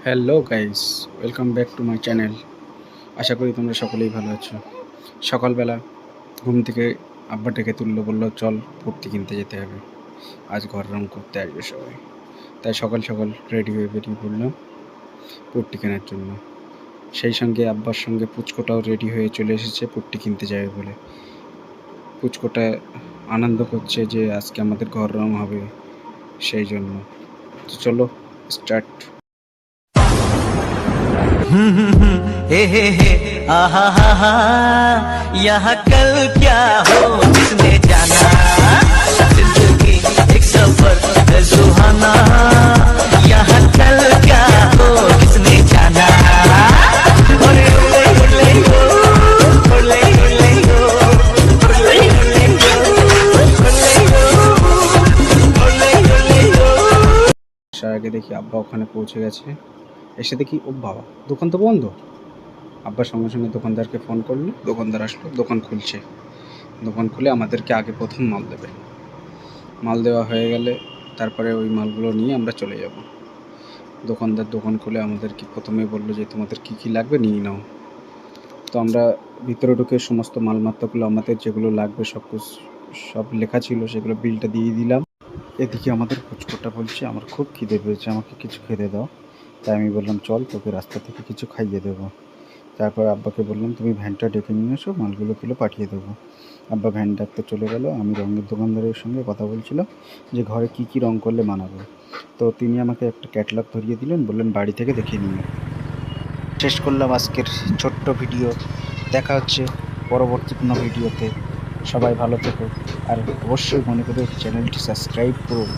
Hello guys, welcome back to my channel. আশা করি তোমরা সকলেই ভালো আছো। সকালবেলা ঘুম থেকে আব্বা ডেকে তুললো, বললো চল পড়তি কিনতে যেতে হবে, আজ ঘর রং করতে আসবে সবাই। তাই সকাল সকাল রেডি হয়ে বেরিয়ে পড়লাম পট্টি কেনার জন্য। সেই সঙ্গে আব্বার সঙ্গে পুচকোটাও রেডি হয়ে চলে এসেছে পট্টি কিনতে যাবে বলে। পুচকোটা আনন্দ করছে যে আজকে আমাদের ঘর রং হবে, সেই জন্য। তো চলো স্টার্ট। हे आहा हा हा यहाँ कल क्या हो किसने जाना जिंदगी एक सफर है सुहाना यहाँ कल क्या हो किसने जाना ओले ओले ओले हो ओले ओले हो ओले ओले हो ओले हो ओले ओले हो। আসার আগে দেখি আব্বা ওখানে পৌঁছে গেছে। এসে দেখি ও বাবা, দোকান তো বন্ধ। আব্বার সঙ্গে সঙ্গে দোকানদারকে ফোন করলো, দোকানদার আসলো, দোকান খুলছে। দোকান খুলে আমাদেরকে আগে প্রথম মাল দেবে। মাল দেওয়া হয়ে গেলে তারপরে ওই মালগুলো নিয়ে আমরা চলে যাব। দোকানদার দোকান খুলে আমাদেরকে প্রথমে বললো যে তোমাদের কী কী লাগবে নিয়ে নাও। তো আমরা ভিতরে ঢুকে সমস্ত মালমাত্রাগুলো আমাদের যেগুলো লাগবে সব লেখা ছিল, সেগুলো বিলটা দিয়ে দিলাম। এদিকে আমাদের পুচকোটা বলছে আমার খুব খিদে পেয়েছে, আমাকে কিছু খেতে দাও। তাই আমি বললাম চল তোকে রাস্তা থেকে কিছু খাইয়ে দেবো। তারপর আব্বাকে বললাম তুমি ভ্যানটা ডেকে নিয়ে এসো, মালগুলো তুলে পাঠিয়ে দেবো। আব্বা ভ্যান ডাকতে চলে গেল। আমি রঙের দোকানদারের সঙ্গে কথা বলছিলাম যে ঘরে কী কী রঙ করলে মানাবে। তো তিনি আমাকে একটা ক্যাটালগ ধরিয়ে দিলেন, বললেন বাড়ি থেকে দেখে নিও। শেষ করলাম আজকের ছোট্ট ভিডিও। দেখা হচ্ছে পরবর্তী কোনো ভিডিওতে। সবাই ভালো থেকো, আর অবশ্যই মনে করে চ্যানেলটি সাবস্ক্রাইব করুন।